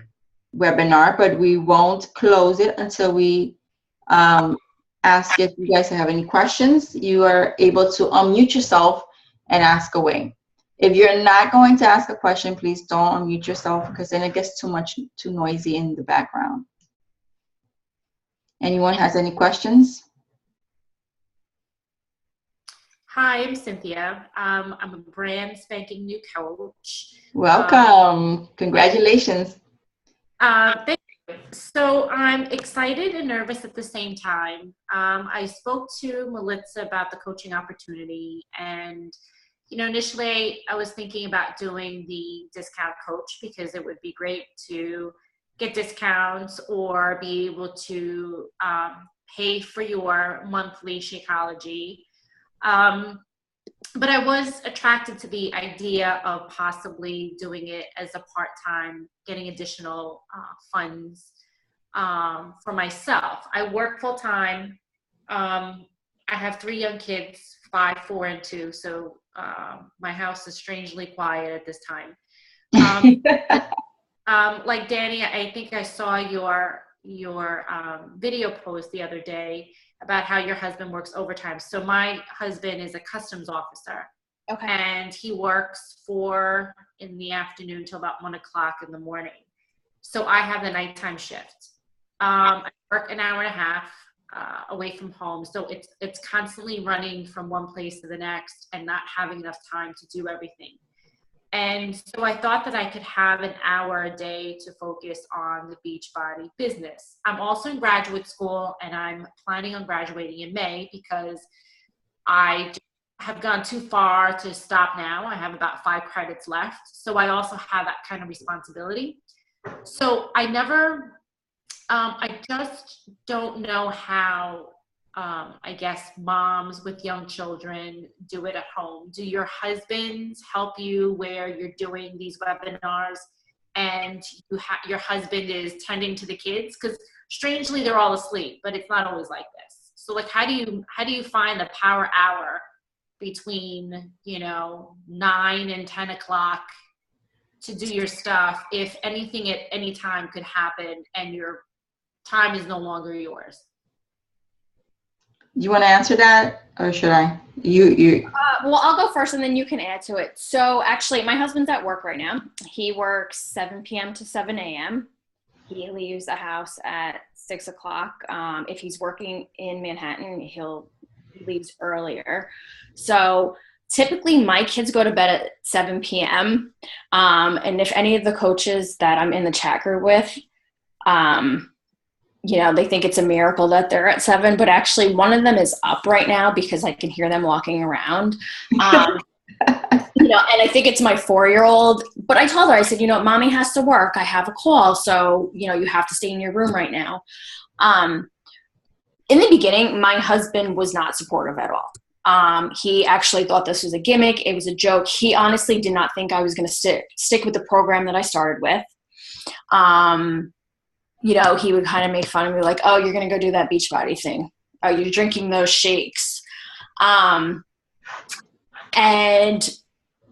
webinar, but we won't close it until we ask if you guys have any questions. You are able to unmute yourself and ask away. If you're not going to ask a question, please don't unmute yourself, because then it gets too noisy in the background. Anyone has any questions? Hi, I'm Cynthia. I'm a brand spanking new coach. Welcome. Congratulations. Thank you. So I'm excited and nervous at the same time. I spoke to Melissa about the coaching opportunity, and initially I was thinking about doing the discount coach because it would be great to get discounts or be able to pay for your monthly Shakeology. But I was attracted to the idea of possibly doing it as a part-time, getting additional funds for myself. I work full-time. I have 3 young kids, 5, 4, and 2. So my house is strangely quiet at this time. Like Danny, I think I saw your video post the other day about how your husband works overtime. So my husband is a customs officer. Okay. And he works 4 in the afternoon till about 1 o'clock in the morning. So I have the nighttime shift. I work an hour and a half away from home. So it's constantly running from one place to the next and not having enough time to do everything. And so I thought that I could have an hour a day to focus on the Beachbody business. I'm also in graduate school, and I'm planning on graduating in May because I have gone too far to stop now. I have about 5 credits left. So I also have that kind of responsibility. So I just don't know how, I guess, moms with young children do it at home. Do your husbands help you where you're doing these webinars and your husband is tending to the kids? Because strangely, they're all asleep, but it's not always like this. So like, how do you find the power hour between 9 and 10 o'clock to do your stuff if anything at any time could happen and your time is no longer yours? You want to answer that, or should I? You. Well, I'll go first and then you can add to it. So actually, my husband's at work right now. He works 7 p.m. to 7 a.m. He leaves the house at 6 o'clock. If he's working in Manhattan, he leaves earlier. So typically my kids go to bed at 7 p.m. And if any of the coaches that I'm in the chat group with, they think it's a miracle that they're at 7, but actually one of them is up right now because I can hear them walking around. And I think it's my 4-year-old, but I told her, I said, mommy has to work. I have a call. So, you have to stay in your room right now. In the beginning, my husband was not supportive at all. He actually thought this was a gimmick. It was a joke. He honestly did not think I was going to stick with the program that I started with. He would kind of make fun of me like, oh, you're going to go do that Beachbody thing. Oh, you're drinking those shakes. And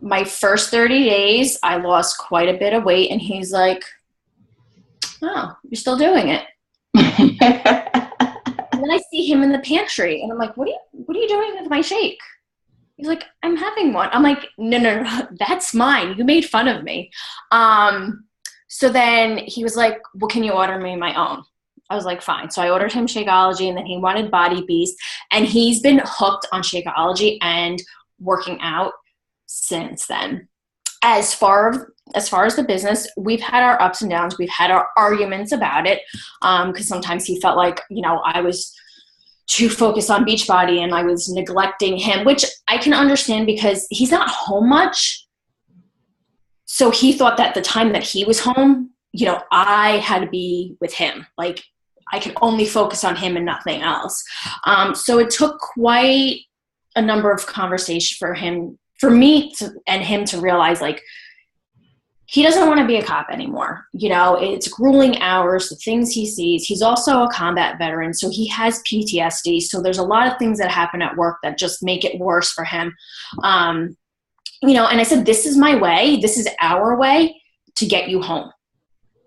my first 30 days, I lost quite a bit of weight. And he's like, oh, you're still doing it. And then I see him in the pantry and I'm like, what are you doing with my shake? He's like, I'm having one. I'm like, no, that's mine. You made fun of me. So then he was like, well, can you order me my own? I was like, fine. So I ordered him Shakeology, and then he wanted Body Beast, and he's been hooked on Shakeology and working out since then. As far as the business, we've had our ups and downs. We've had our arguments about it because sometimes he felt like, I was too focused on Beachbody and I was neglecting him, which I can understand because he's not home much. So he thought that the time that he was home, I had to be with him. Like I could only focus on him and nothing else. So it took quite a number of conversations for me and him to realize like, he doesn't want to be a cop anymore. It's grueling hours, the things he sees. He's also a combat veteran, so he has PTSD. So there's a lot of things that happen at work that just make it worse for him. And I said, this is my way. This is our way to get you home.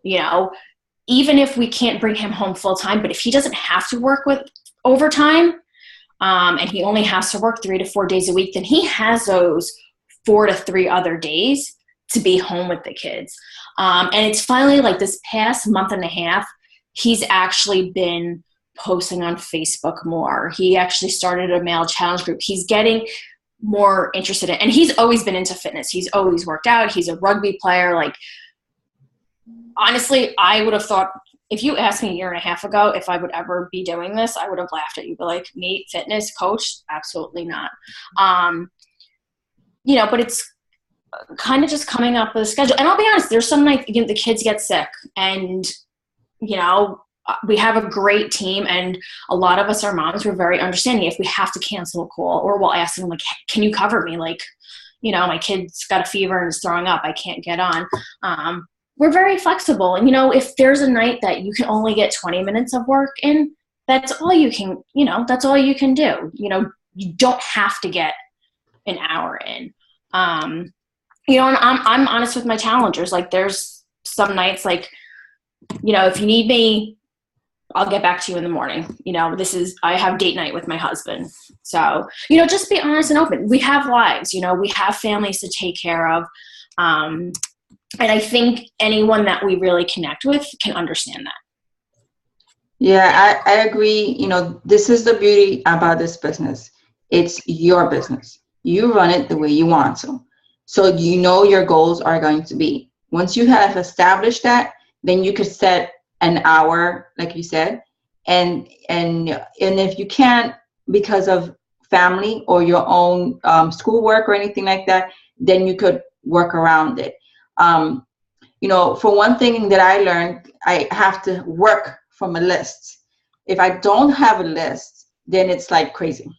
Even if we can't bring him home full time, but if he doesn't have to work with overtime, and he only has to work 3 to 4 days a week, then he has those 4 to 3 other days to be home with the kids. And it's finally like this past month and a half, he's actually been posting on Facebook more. He actually started a male challenge group. He's getting more interested in, and he's always been into fitness. He's always worked out. He's a rugby player. Like, honestly, I would have thought, if you asked me a year and a half ago if I would ever be doing this, I would have laughed at you. But like, me, fitness coach, absolutely not. But it's kind of just coming up with a schedule. And I'll be honest, there's some nights the kids get sick and, we have a great team, and a lot of us are moms. We're very understanding if we have to cancel a call, or we'll ask them like, can you cover me? Like, my kid's got a fever and is throwing up. I can't get on. We're very flexible. And, if there's a night that you can only get 20 minutes of work in, that's all you can, that's all you can do. You don't have to get an hour in. And I'm honest with my challengers. Like, there's some nights like, if you need me, I'll get back to you in the morning. I have date night with my husband. So, just be honest and open. We have lives, we have families to take care of. And I think anyone that we really connect with can understand that. Yeah, I agree. This is the beauty about this business. It's your business. You run it the way you want to. So your goals are going to be. Once you have established that, then you could set an hour, like you said, and if you can't because of family or your own schoolwork or anything like that, then you could work around it. For one thing that I learned, I have to work from a list. If I don't have a list, then it's like crazy.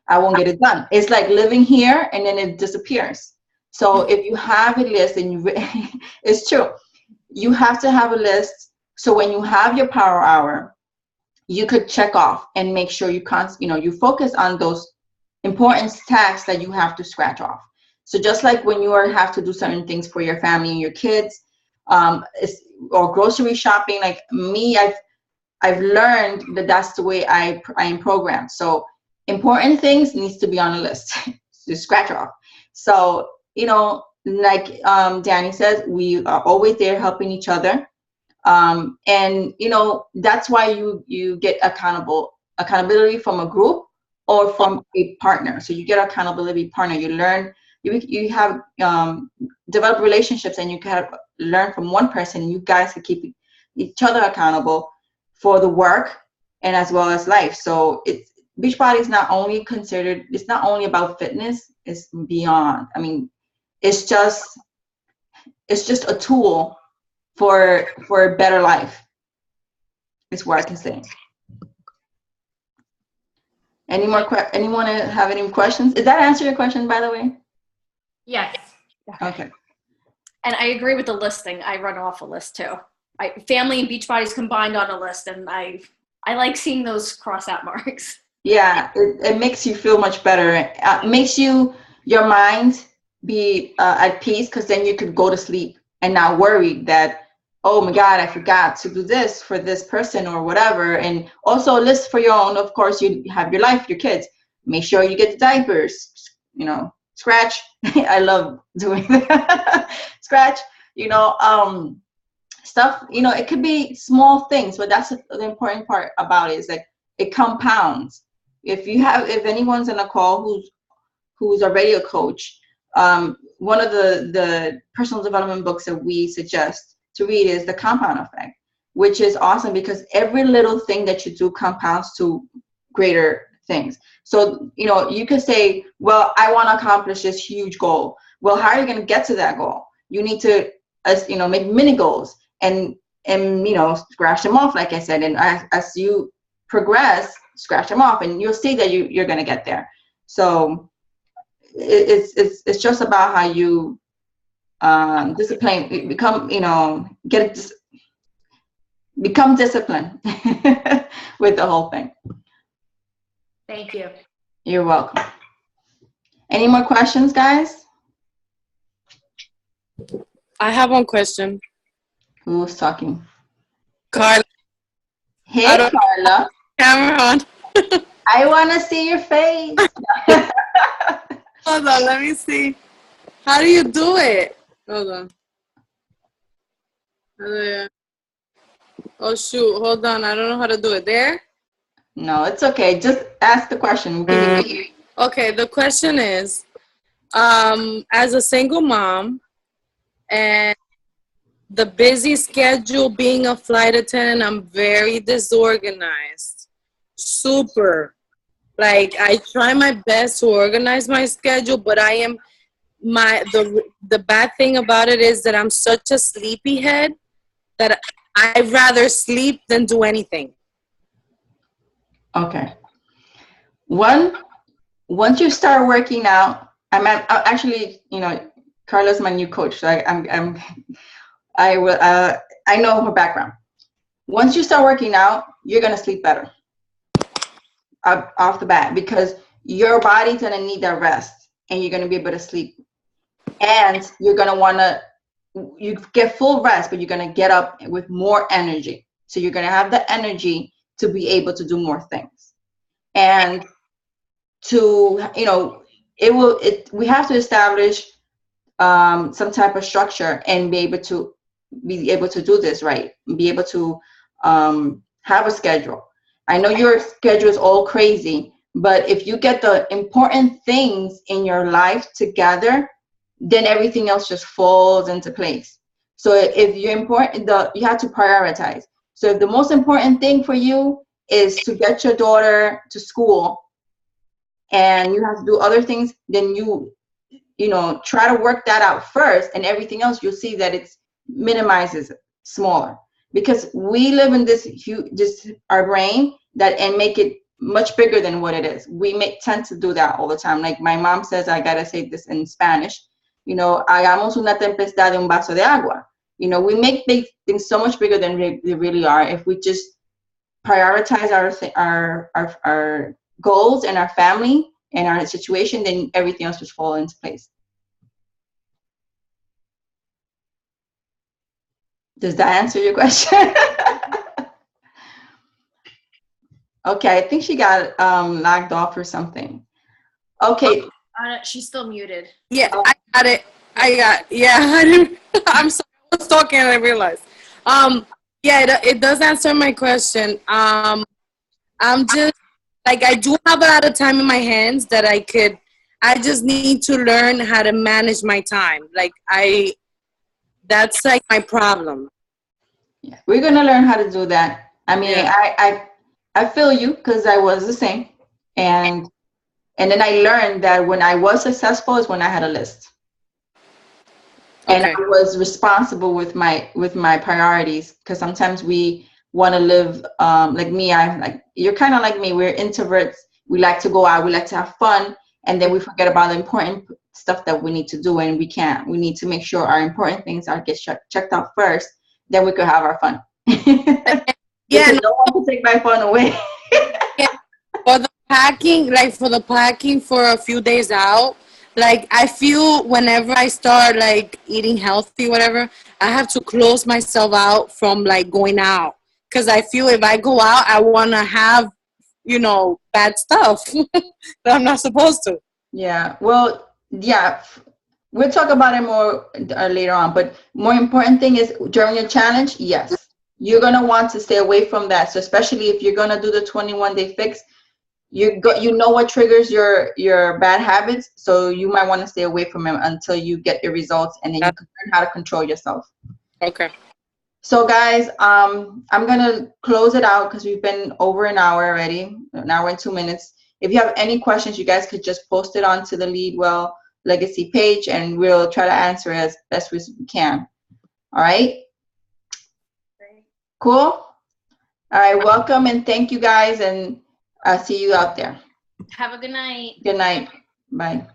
I won't get it done. It's like living here and then it disappears. So if you have a list, and it's true, you have to have a list. So when you have your power hour, you could check off and make sure you focus on those important tasks that you have to scratch off. So just like when you have to do certain things for your family and your kids, or grocery shopping, like me, I've learned that that's the way I am programmed. So important things needs to be on a list to scratch off. So, like Danny says, we are always there helping each other. And that's why you get accountability from a group or from a partner. So you get accountability partner. You learn, you have develop relationships, and you can learn from one person. You guys can keep each other accountable for the work and as well as life. So Beachbody is not only it's not only about fitness, it's beyond. I mean, it's just a tool for a better life. Is what I can say. Anyone have any questions? Did that answer your question, by the way? Yes. Okay. And I agree with the listing. I run off a list too. Family and Beachbody's combined on a list, and I like seeing those cross out marks. Yeah, it makes you feel much better. It makes your mind be at peace, because then you could go to sleep and not worry that, oh my God, I forgot to do this for this person or whatever. And also a list for your own. Of course, you have your life, your kids. Make sure you get the diapers, scratch. I love doing that. Scratch, stuff, it could be small things, but that's the important part about it, is like it compounds. If anyone's on a call who's already a coach, one of the personal development books that we suggest to read is The Compound Effect, which is awesome because every little thing that you do compounds to greater things. So, you could say, well, I want to accomplish this huge goal. Well, how are you going to get to that goal? You need to, make mini goals and scratch them off, like I said. And as you progress, scratch them off, and you'll see that you're going to get there. So it's just about how you discipline, become disciplined with the whole thing. Thank you. You're welcome. Any more questions, guys? I have one question. Who's talking? Carla. Hey, Carla. Camera on. I want to see your face. Hold on, let me see. How do you do it? Hold on. Oh, shoot. Hold on. I don't know how to do it. There? No, it's okay. Just ask the question. Okay, the question is, as a single mom and the busy schedule, being a flight attendant, I'm very disorganized. Super. Like, I try my best to organize my schedule, but I am the bad thing about it is that I'm such a sleepyhead that I'd rather sleep than do anything. Okay. Once you start working out, I'm actually, Carla's my new coach, so I know her background. Once you start working out, you're gonna sleep better off the bat, because your body's gonna need that rest, and you're gonna be able to sleep, and you're gonna you get full rest, but you're gonna get up with more energy. So you're gonna have the energy to be able to do more things, and to we have to establish some type of structure and be able to do this right, and be able to have a schedule. I know your schedule is all crazy, but if you get the important things in your life together, then everything else just falls into place. So if you're important, you have to prioritize. So if the most important thing for you is to get your daughter to school, and you have to do other things, then you try to work that out first, and everything else you'll see that it's minimizes smaller, because we live in this huge, just our brain and make it much bigger than what it is. We tend to do that all the time. Like my mom says, I gotta say this in Spanish, hagamos una tempestad de un vaso de agua. We make big things so much bigger than they really are. If we just prioritize our goals and our family and our situation, then everything else just falls into place. Does that answer your question? Okay, I think she got lagged off or something. Okay. She's still muted. Yeah, I got it. I didn't, I'm sorry, I was talking and I realized. Yeah, it does answer my question. I'm just, like, I do have a lot of time in my hands that I just need to learn how to manage my time. Like, that's like my problem. Yeah, we're gonna learn how to do that. I mean, Yeah. I feel you because I was the same, and then I learned that when I was successful is when I had a list, and Okay. I was responsible with my priorities. Because sometimes we want to live like me. I'm like, you're kind of like me. We're introverts. We like to go out. We like to have fun, and then we forget about the important stuff that we need to do, and we can't. We need to make sure our important things are get checked out first. Then we could have our fun. Yeah, Because no one can take my phone away. yeah. For the packing for a few days out, like, I feel whenever I start like eating healthy, whatever, I have to close myself out from like going out. Cause I feel if I go out, I wanna have, bad stuff that I'm not supposed to. Yeah. Well, yeah. We'll talk about it more later on. But more important thing is during your challenge, yes, you're gonna want to stay away from that. So especially if you're gonna do the 21-day fix, you know what triggers your bad habits. So you might want to stay away from them until you get your results, and then you can learn how to control yourself. Okay. So guys, I'm gonna close it out because we've been over an hour already, an hour and 2 minutes. If you have any questions, you guys could just post it onto the Leadwell Legacy page, and we'll try to answer it as best as we can. All right? Cool? All right, welcome and thank you guys, and I'll see you out there. Have a good night. Good night. Bye.